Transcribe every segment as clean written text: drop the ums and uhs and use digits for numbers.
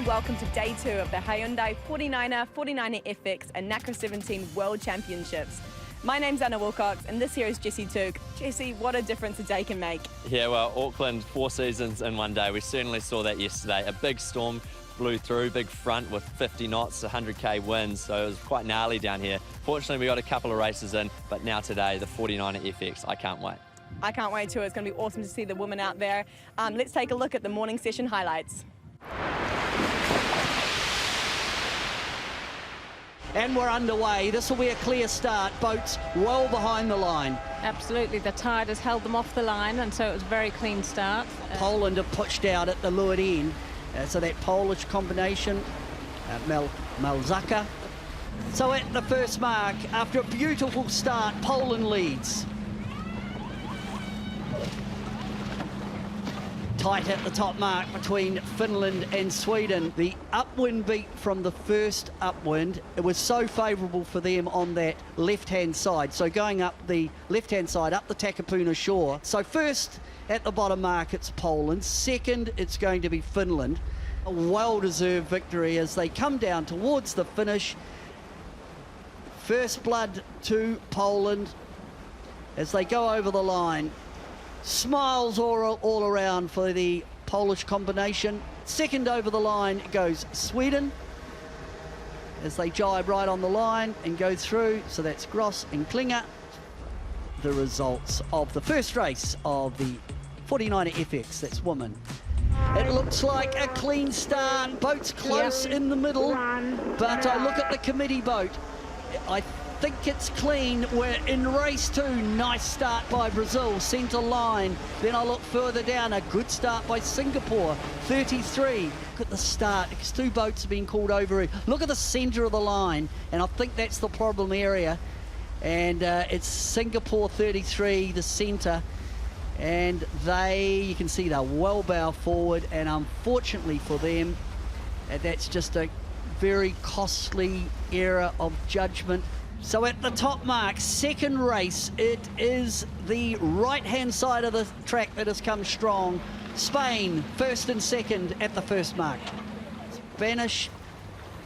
and welcome to day 2 of the Hyundai 49er, 49er FX and Nacra 17 World Championships. My name's Anna Wilcox and this here is Tuke. Jesse, what a difference a day can make. Yeah, well, Auckland, 4 seasons in one day. We certainly saw that yesterday. A big storm blew through, big front with 50 knots, 100k winds, so it was quite gnarly down here. Fortunately, we got a couple of races in, but now today, the 49er FX, I can't wait. I can't wait too. It's going to be awesome to see the women out there. Let's take a look at the morning session highlights. And we're underway. This will be a clear start. Boats well behind the line. Absolutely, the tide has held them off the line, and so it was a very clean start. Poland have pushed out at the leeward end. So that Polish combination, Malzaka. So at the first mark, after a beautiful start, Poland leads. Tight at the top mark between Finland and Sweden. The upwind beat from the first upwind, it was so favourable for them on that left-hand side. So going up the left-hand side, up the Takapuna shore. So first at the bottom mark, it's Poland. Second, it's going to be Finland. A well-deserved victory as they come down towards the finish. First blood to Poland as they go over the line. Smiles all around for the Polish combination. Second over the line goes Sweden as they jibe right on the line and go through. So that's Gross and Klinger. The results of the first race of the 49er FX, that's women. It looks like a clean start. Boats close in the middle, but I look at the committee boat. I think it's clean. We're in race 2. Nice start by Brazil, centre line. Then I look further down, a good start by Singapore, 33. Look at the start, because 2 boats have been called over. Look at the centre of the line, and I think that's the problem area. And it's Singapore 33, the centre. And you can see they're well bow forward, and unfortunately for them, that's just a very costly error of judgment. So at the top mark, second race, it is the right-hand side of the track that has come strong. Spain, first and second at the first mark. Spanish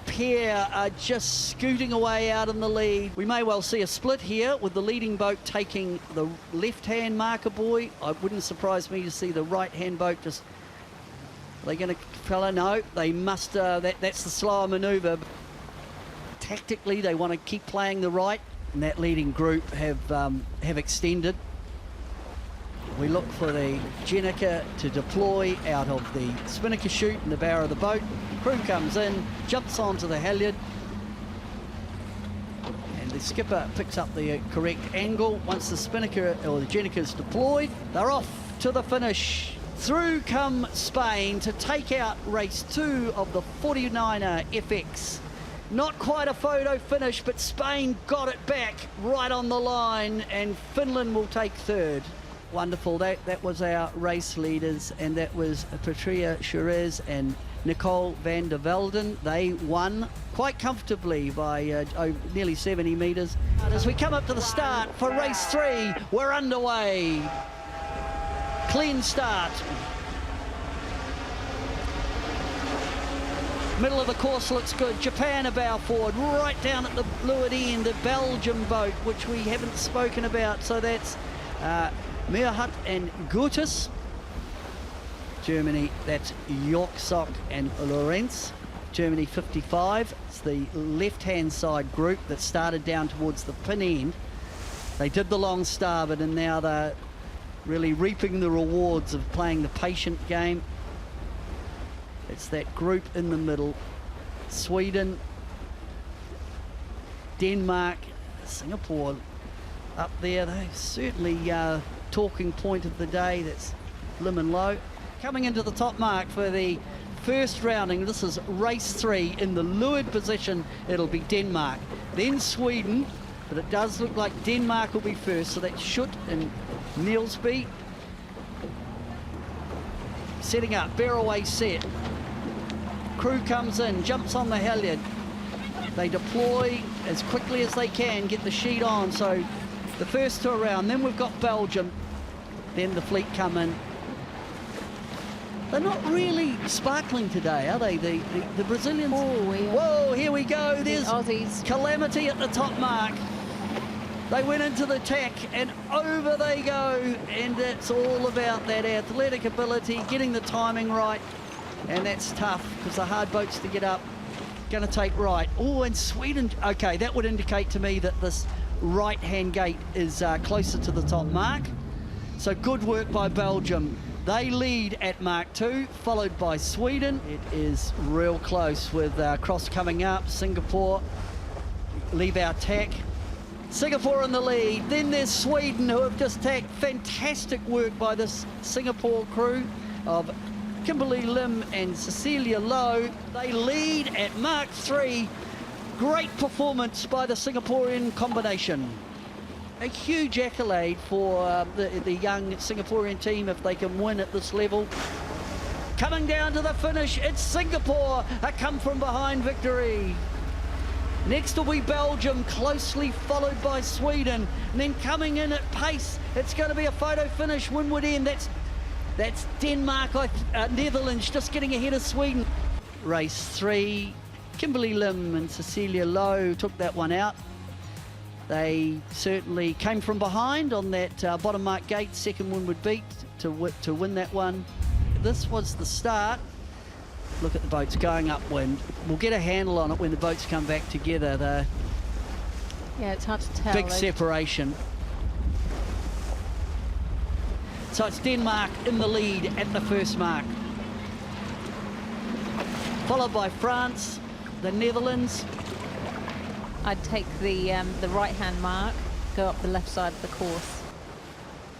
pair are just scooting away out in the lead. We may well see a split here with the leading boat taking the left-hand marker buoy. It wouldn't surprise me to see the right-hand boat just... Are they going to follow? No, they must. That's the slower manoeuvre. Tactically, they want to keep playing the right, and that leading group have extended. We look for the Jenica to deploy out of the spinnaker chute in the bow of the boat. Crew comes in, jumps onto the halyard, and the skipper picks up the correct angle. Once the spinnaker or the Jenica is deployed, they're off to the finish. Through come Spain to take out race 2 of the 49er FX. Not quite a photo finish, but Spain got it back right on the line, and Finland will take third. Wonderful. That was our race leaders, and that was Patria Cherez and Nicole van der Velden. They won quite comfortably by nearly 70 metres. As we come up to the start for race 3, we're underway. Clean start. Middle of the course looks good. Japan a bow forward, right down at the leeward end, the Belgium boat, which we haven't spoken about. So that's Meerhut and Gutes. Germany, that's Yorksock and Lorenz. Germany 55. It's the left-hand side group that started down towards the pin end. They did the long starboard, and now they're really reaping the rewards of playing the patient game. It's that group in the middle. Sweden, Denmark, Singapore up there. They're certainly talking point of the day. That's Lim and Low. Coming into the top mark for the first rounding. This is race 3. In the leeward position, it'll be Denmark. Then Sweden, but it does look like Denmark will be first. So that's Schutt and Nielsby. Setting up, bear away set. Crew comes in, jumps on the halyard. They deploy as quickly as they can, get the sheet on. So the first 2 around. Then we've got Belgium. Then the fleet come in. They're not really sparkling today, are they? The Brazilians? Oh, yeah. Whoa, here we go. There's Aussies. calamity at the top mark. They went into the tack and over they go. And it's all about that athletic ability, getting the timing right. And that's tough because the hard boats to get up. Going to take right. Oh, and Sweden. Okay, that would indicate to me that this right-hand gate is closer to the top mark. So good work by Belgium. They lead at Mark 2, followed by Sweden. It is real close with cross coming up. Singapore leave our tack. Singapore in the lead. Then there's Sweden, who have just tacked. Fantastic work by this Singapore crew of Kimberly Lim and Cecilia Lowe. They lead at Mark 3. Great performance by the Singaporean combination. A huge accolade for the young Singaporean team if they can win at this level. Coming down to the finish, it's Singapore, a come-from-behind victory. Next will be Belgium, closely followed by Sweden. And then coming in at pace, it's going to be a photo finish, windward end. That's Denmark, Netherlands just getting ahead of Sweden. Race 3, Kimberly Lim and Cecilia Lowe took that one out. They certainly came from behind on that bottom mark gate, second windward beat to win that one. This was the start. Look at the boats going upwind. We'll get a handle on it when the boats come back together. Yeah, it's hard to tell. Big separation. So it's Denmark in the lead at the first mark. Followed by France, the Netherlands. I'd take the right-hand mark, go up the left side of the course.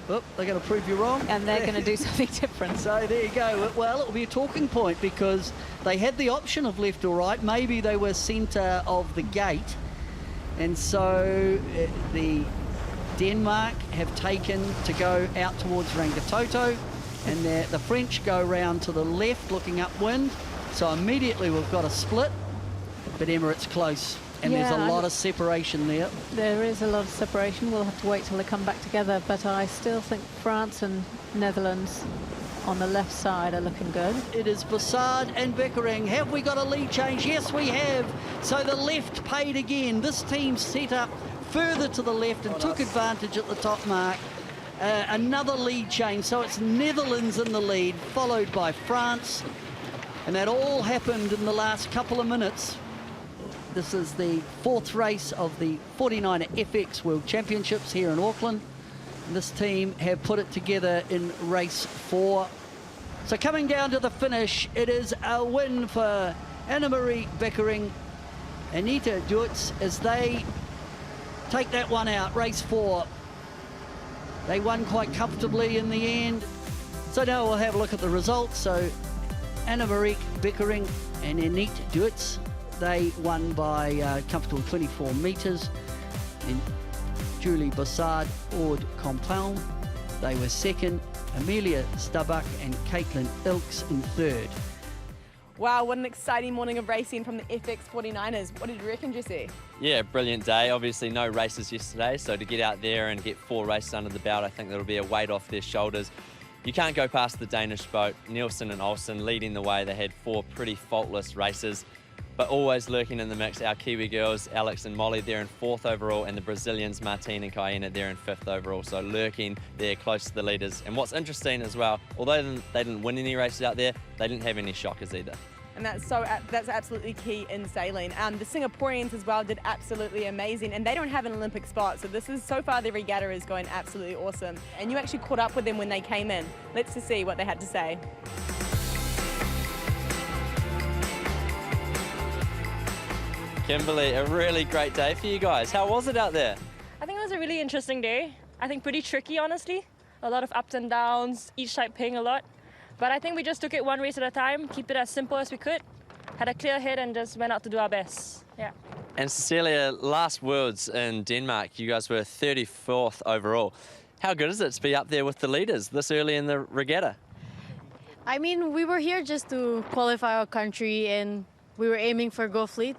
Oh, they're going to prove you wrong. And they're going to do something different. So there you go. Well, it'll be a talking point because they had the option of left or right. Maybe they were centre of the gate. And so the Denmark have taken to go out towards Rangitoto. And the French go round to the left looking upwind. So immediately we've got a split. But Emirates close. And yeah, there's a lot of separation there. There is a lot of separation. We'll have to wait till they come back together. But I still think France and Netherlands on the left side are looking good. It is Bassard and Beckering. Have we got a lead change? Yes, we have. So the left paid again. This team set up further to the left and took advantage at the top mark. Another lead change. So it's Netherlands in the lead, followed by France. And that all happened in the last couple of minutes. This is the fourth race of the 49er FX World Championships here in Auckland. And this team have put it together in race 4. So coming down to the finish, it is a win for Annemarie Beckering, Anita Duits, as they take that one out, race 4. They won quite comfortably in the end. So now we'll have a look at the results. So Annemarie Beckering and Anita Duits, they won by comfortable 24 metres. And Julie Bassard, Aude Compound, they were second. Amelia Starbuck and Caitlin Ilks in third. Wow, what an exciting morning of racing from the FX 49ers. What did you reckon, Jesse? Yeah, brilliant day. Obviously no races yesterday, so to get out there and get 4 races under the belt, I think that'll be a weight off their shoulders. You can't go past the Danish boat. Nielsen and Olsen leading the way. They had 4 pretty faultless races, but always lurking in the mix. Our Kiwi girls, Alex and Molly, they're in 4th overall, and the Brazilians, Martine and Kahena, they're in 5th overall. So lurking there close to the leaders. And what's interesting as well, although they didn't win any races out there, they didn't have any shockers either. And that's absolutely key in sailing. The Singaporeans as well did absolutely amazing, and they don't have an Olympic spot, so this is, so far the regatta is going absolutely awesome. And you actually caught up with them when they came in. Let's just see what they had to say. Kimberly, a really great day for you guys. How was it out there? I think it was a really interesting day. I think pretty tricky, honestly. A lot of ups and downs, each side paying a lot. But I think we just took it one race at a time, keep it as simple as we could, had a clear head and just went out to do our best. Yeah. And Cecilia, last Worlds in Denmark, you guys were 34th overall. How good is it to be up there with the leaders this early in the regatta? I mean, we were here just to qualify our country and we were aiming for Go Fleet.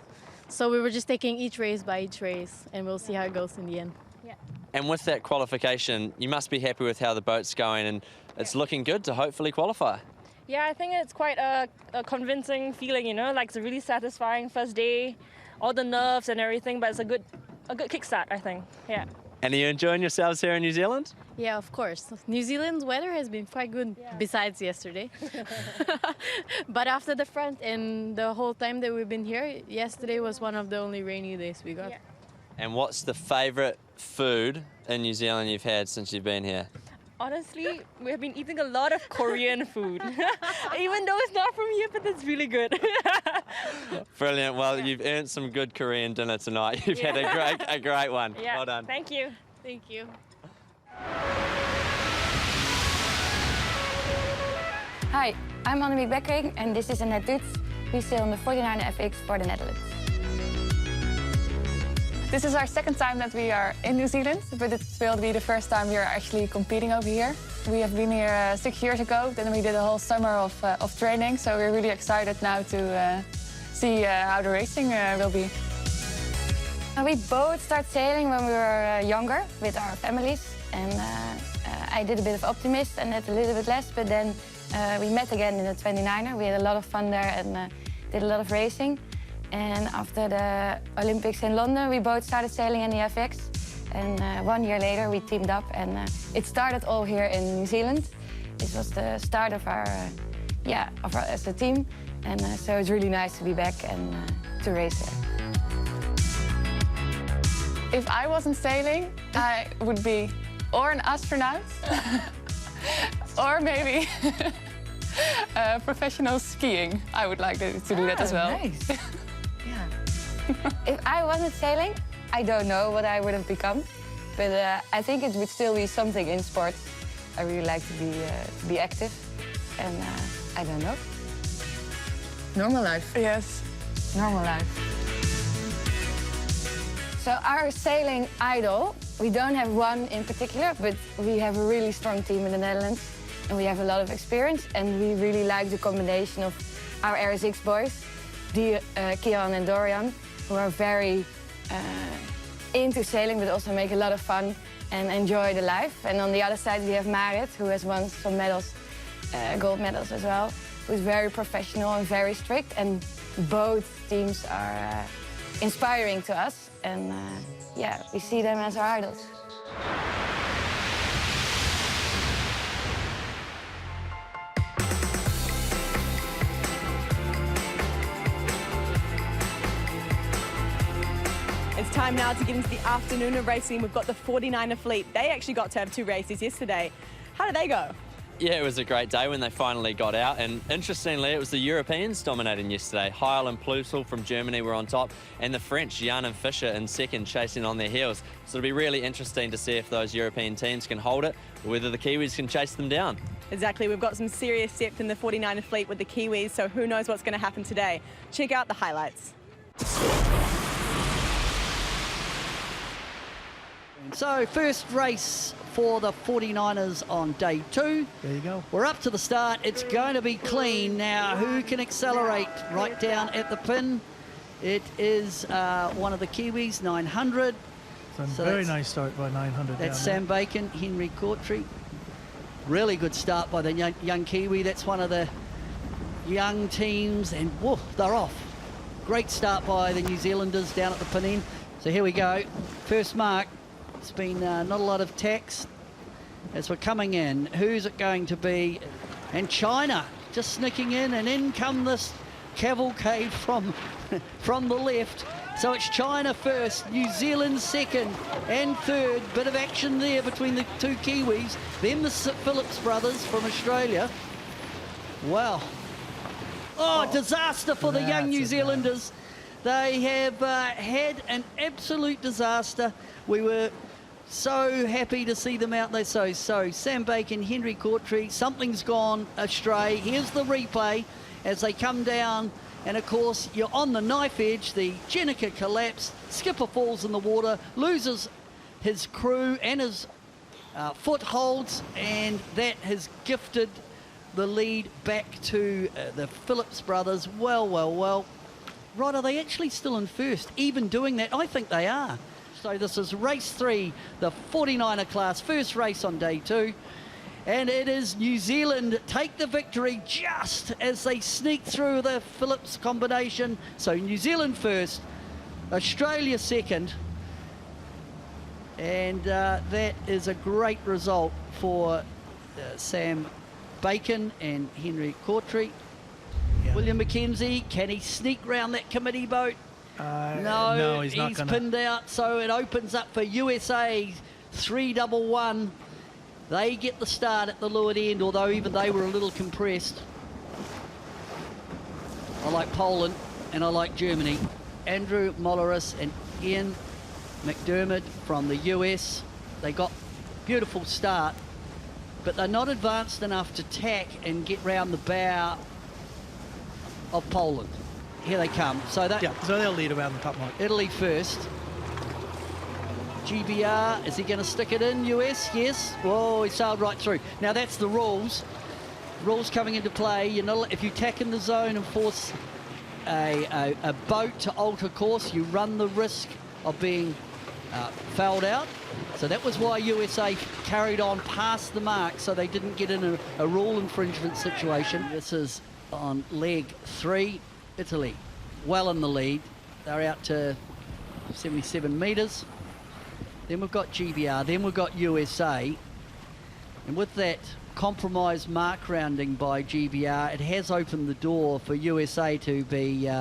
So we were just taking each race by each race, and we'll see how it goes in the end. Yeah. And with that qualification, you must be happy with how the boat's going, and it's looking good to hopefully qualify. Yeah, I think it's quite a convincing feeling, you know, like it's a really satisfying first day, all the nerves and everything, but it's a good kickstart, I think. Yeah. And are you enjoying yourselves here in New Zealand? Yeah, of course. New Zealand's weather has been quite good, besides yesterday. But after the front and the whole time that we've been here, yesterday was one of the only rainy days we got. Yeah. And what's the favourite food in New Zealand you've had since you've been here? Honestly, we have been eating a lot of Korean food. Even though it's not from here, but it's really good. Brilliant. Well, you've earned some good Korean dinner tonight. You've had a great one. Yeah. Well done. Thank you. Thank you. Hi, I'm Annemiek Bekkering and this is Annette Duits. We sail on the 49er FX for the Netherlands. This is our second time that we are in New Zealand, but it will be the first time we are actually competing over here. We have been here 6 years ago, then we did a whole summer of training, so we're really excited now to see how the racing will be. We both started sailing when we were younger with our families, and I did a bit of optimist and Annette a little bit less, but then we met again in the 29er. We had a lot of fun there and did a lot of racing. And after the Olympics in London, we both started sailing in the FX. And 1 year later, we teamed up, and it started all here in New Zealand. This was the start of our as a team, and so it's really nice to be back and to race there. If I wasn't sailing, I would be or an astronaut, or maybe professional skiing. I would like to do that as well. Nice. If I wasn't sailing, I don't know what I would have become, but I think it would still be something in sports. I really like to be active, and I don't know. Normal life. Yes. Normal life. So our sailing idol, we don't have one in particular, but we have a really strong team in the Netherlands, and we have a lot of experience, and we really like the combination of our RSX boys, Kian and Dorian, who are very into sailing, but also make a lot of fun and enjoy the life. And on the other side, we have Marit, who has won some medals, gold medals as well, who's very professional and very strict. And both teams are inspiring to us. And yeah, we see them as our idols. It's time now to get into the afternoon of racing. We've got the 49er fleet. They actually got to have 2 races yesterday. How did they go? Yeah, it was a great day when they finally got out, and interestingly, it was the Europeans dominating yesterday. Heil and Ploessel from Germany were on top, and the French, Jan and Fischer, in second, chasing on their heels. So it'll be really interesting to see if those European teams can hold it, or whether the Kiwis can chase them down. Exactly, we've got some serious depth in the 49er fleet with the Kiwis, so who knows what's going to happen today. Check out the highlights. So first race for the 49ers on day 2. There you go. We're up to the start. It's going to be clean. Now, who can accelerate right down at the pin? It is one of the Kiwis, 900. So very nice start by 900. That's Sam Bacon, Henry Courtry. Really good start by the young Kiwi. That's one of the young teams, and whoa, they're off. Great start by the New Zealanders down at the pin end. So here we go. First mark. It's been not a lot of tax as we're coming in. Who's it going to be? And China just sneaking in come this cavalcade from the left. So it's China first, New Zealand second and third. Bit of action there between the 2 Kiwis. Then the Phillips brothers from Australia. Wow. Oh, disaster for the young New Zealanders. They have had an absolute disaster. We were so happy to see them out there. So Sam Bacon, Henry Courtry, something's gone astray. Here's the replay as they come down, and of course you're on the knife edge. The Jenica collapsed, skipper falls in the water, loses his crew and his footholds, and that has gifted the lead back to the Phillips brothers. Well. Right, are they actually still in first, even doing that? I think they are. So this is race 3, the 49er class, first race on day 2. And it is New Zealand take the victory just as they sneak through the Phillips combination. So New Zealand first, Australia second. And that is a great result for Sam Bacon and Henry Cautry. Yeah. William McKenzie, can he sneak round that committee boat? No, he's not gonna. Pinned out, so it opens up for USA 311. They get the start at the leeward end, although even they were a little compressed. I like Poland and I like Germany. Andrew Molleris and Ian McDermott from the US. They got beautiful start, but they're not advanced enough to tack and get round the bow of Poland. Here they come. So they'll lead around the top mark. Italy first. GBR, is he going to stick it in, US? Yes. Whoa, he sailed right through. Now that's the rules. Rules coming into play. You know, if you tack in the zone and force a boat to alter course, you run the risk of being fouled out. So that was why USA carried on past the mark, so they didn't get in a rule infringement situation. This is on leg 3. Italy well in the lead. They're out to 77 metres. Then we've got GBR, then we've got USA. And with that compromise mark rounding by GBR, it has opened the door for USA to be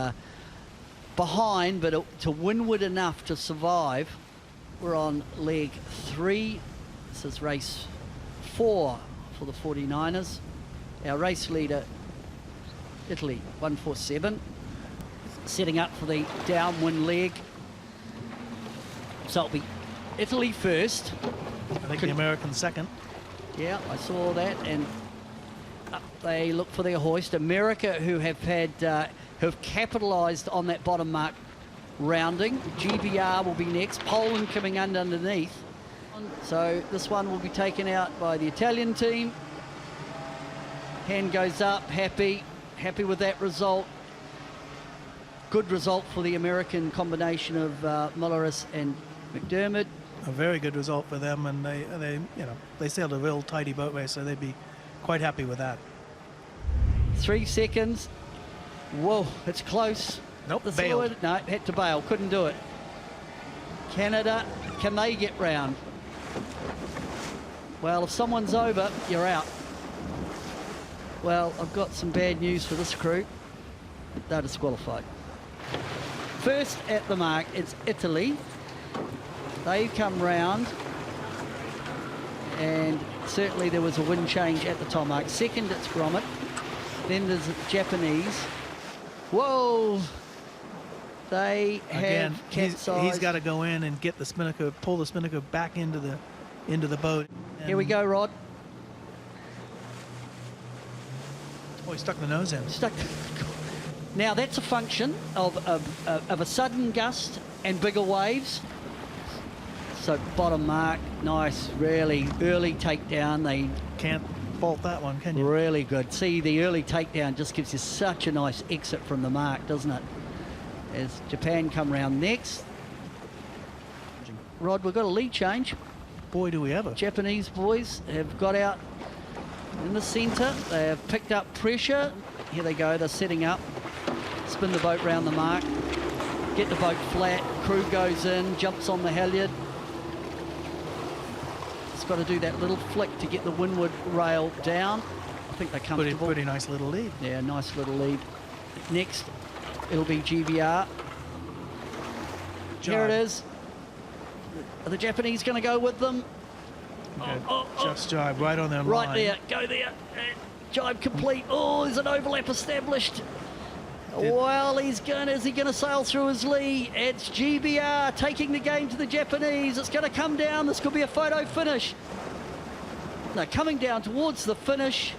behind, but to windward enough to survive. We're on leg 3. This is race 4 for the 49ers. Our race leader, Italy, 147. Setting up for the downwind leg. So it'll be Italy first. I think the Americans second. Yeah, I saw that, and up they look for their hoist. America, who have capitalised on that bottom mark rounding. GBR will be next. Poland coming underneath. So this one will be taken out by the Italian team. Hand goes up, happy with that result. Good result for the American combination of Molleris and McDermott. A very good result for them, and they sailed a real tidy boat race, so they'd be quite happy with that. 3 seconds. Whoa, it's close. Nope, bailed. No, had to bail, couldn't do it. Canada, can they get round? Well, if someone's over, you're out. Well, I've got some bad news for this crew. They're disqualified. First at the mark, it's Italy. They come round, and certainly there was a wind change at the top mark. Second, it's Gromit. Then there's the Japanese. Whoa! They have capsized. He's got to go in and get the spinnaker, pull the spinnaker back into the boat. Here we go, Rod. Oh, he stuck the nose in. Now that's a function of a sudden gust and bigger waves. So bottom mark, nice, really early takedown. They can't fault that one, can you? Really good. See, the early takedown just gives you such a nice exit from the mark, doesn't it? As Japan come round next. Rod, we've got a lead change. Boy, do we ever. Japanese boys have got out in the centre. They have picked up pressure. Here they go, they're setting up. Spin the boat round the mark. Get the boat flat. Crew goes in, jumps on the halyard. It's got to do that little flick to get the windward rail down. I think they're comfortable. Pretty nice little lead. Yeah, nice little lead. Next, it'll be GBR. Here it is. Are the Japanese going to go with them? Just jibe right on their line. Right there, go there. Jibe complete. Oh, there's an overlap established. Well, is he going to sail through his lee? It's GBR taking the game to the Japanese. It's going to come down. This could be a photo finish. Now, coming down towards the finish.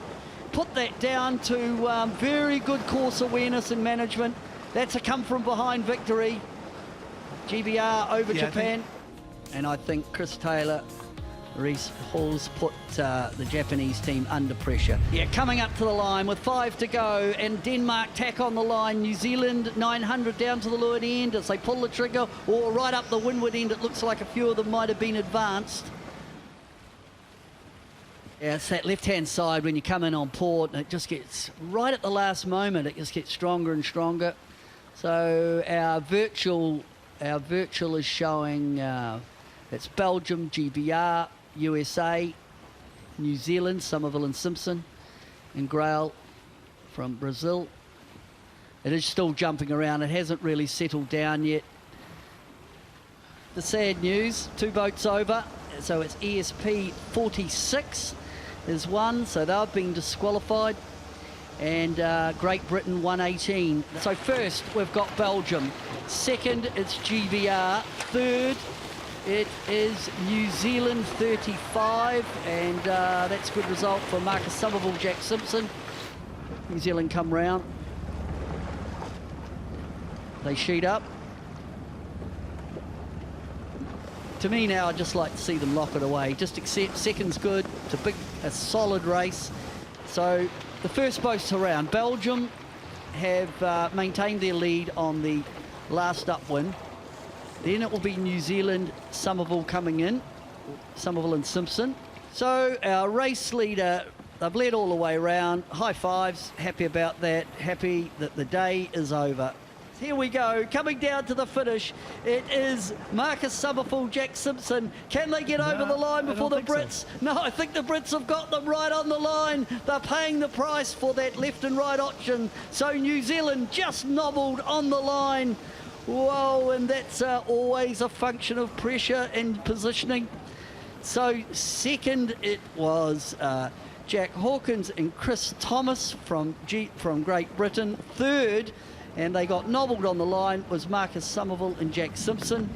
Put that down to very good course awareness and management. That's a come from behind victory. GBR over Japan. And I think Chris Taylor, Reese Hall's put the Japanese team under pressure. Yeah, coming up to the line with 5 to go, and Denmark tack on the line. New Zealand 900 down to the leeward end as they pull the trigger, or right up the windward end. It looks like a few of them might have been advanced. Yeah, it's that left-hand side when you come in on port, and it just gets, right at the last moment, it just gets stronger and stronger. So our virtual is showing, it's Belgium, GBR, USA, New Zealand, Somerville and Simpson, and Grael from Brazil. It is still jumping around. It hasn't really settled down yet. The sad news, 2 boats over. So it's ESP 46 is one, so they've been disqualified. And Great Britain 118. So first we've got Belgium. Second it's GBR. Third it is New Zealand 35, and that's a good result for Marcus Somerville, Jack Simpson. New Zealand come round. They sheet up. To me now, I'd just like to see them lock it away. Just accept second's good. It's a solid race. So the first boats around. Belgium have maintained their lead on the last upwind. Then it will be New Zealand, Somerville coming in, Somerville and Simpson. So our race leader, they've led all the way around. High fives, happy about that, happy that the day is over. Here we go, coming down to the finish. It is Marcus Somerville, Jack Simpson. Can they get over the line before the Brits? So. No, I think the Brits have got them right on the line. They're paying the price for that left and right option. So New Zealand just nobbled on the line. Whoa, and that's always a function of pressure and positioning. So second it was Jack Hawkins and Chris Thomas from Great Britain. Third, and they got nobbled on the line, was Marcus Somerville and Jack Simpson.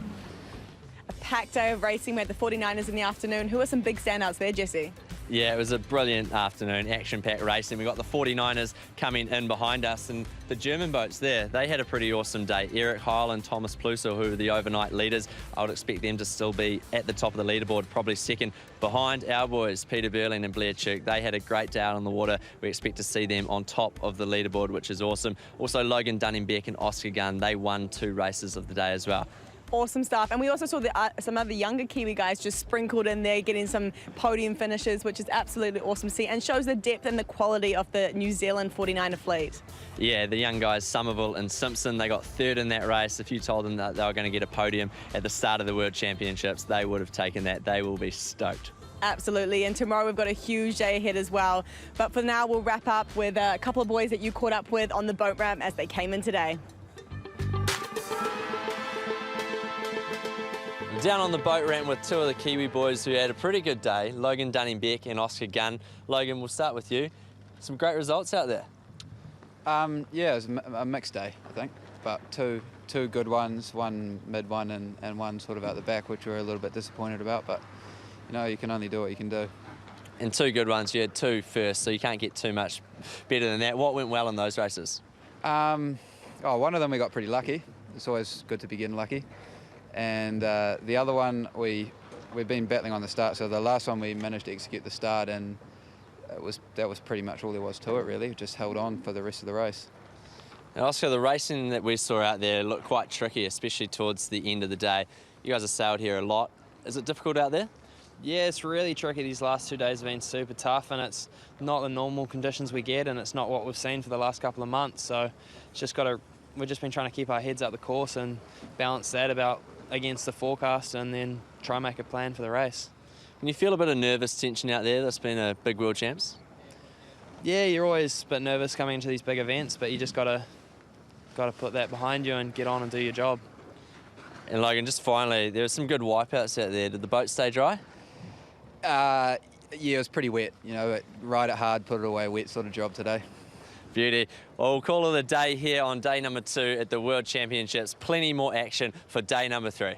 A packed day of racing. We had the 49ers in the afternoon. Who are some big standouts there, Jesse? Yeah, it was a brilliant afternoon, action-packed racing. We got the 49ers coming in behind us, and the German boats there, they had a pretty awesome day. Erik, Heil and Thomas Ploessel, who were the overnight leaders, I would expect them to still be at the top of the leaderboard, probably second behind our boys, Peter Burling and Blair Tuke. They had a great day out on the water. We expect to see them on top of the leaderboard, which is awesome. Also, Logan Dunningbeck and Oscar Gunn, they won 2 races of the day as well. Awesome stuff. And we also saw some other younger Kiwi guys just sprinkled in there, getting some podium finishes, which is absolutely awesome to see and shows the depth and the quality of the New Zealand 49er fleet. Yeah, the young guys, Somerville and Simpson, they got 3rd in that race. If you told them that they were going to get a podium at the start of the World Championships, they would have taken that. They will be stoked. Absolutely, and tomorrow we've got a huge day ahead as well. But for now, we'll wrap up with a couple of boys that you caught up with on the boat ramp as they came in today. Down on the boat ramp with 2 of the Kiwi boys who had a pretty good day, Logan Dunningbeck and Oscar Gunn. Logan, we'll start with you. Some great results out there. Yeah, it was a mixed day, I think, but two good ones, one mid one and one sort of out the back, which we were a little bit disappointed about, but you know, you can only do what you can do. And 2 good ones, you had 2 first, so you can't get too much better than that. What went well in those races? One of them we got pretty lucky. It's always good to be getting lucky. And the other one, we've been battling on the start, so the last one we managed to execute the start, and that was pretty much all there was to it, really. Just held on for the rest of the race. And Oscar, the racing that we saw out there looked quite tricky, especially towards the end of the day. You guys have sailed here a lot. Is it difficult out there? Yeah, it's really tricky. These last 2 days have been super tough, and it's not the normal conditions we get, and it's not what we've seen for the last couple of months. So it's just we've just been trying to keep our heads up the course and balance that against the forecast, and then try and make a plan for the race. Can you feel a bit of nervous tension out there? That's been a big World Champs. Yeah, you're always a bit nervous coming into these big events, but you just got to put that behind you and get on and do your job. And Logan, just finally, there were some good wipeouts out there. Did the boat stay dry? Yeah, it was pretty wet. You know, ride it hard, put it away, wet sort of job today. Beauty. Well, we'll call it a day here on day number 2 at the World Championships. Plenty more action for day number 3.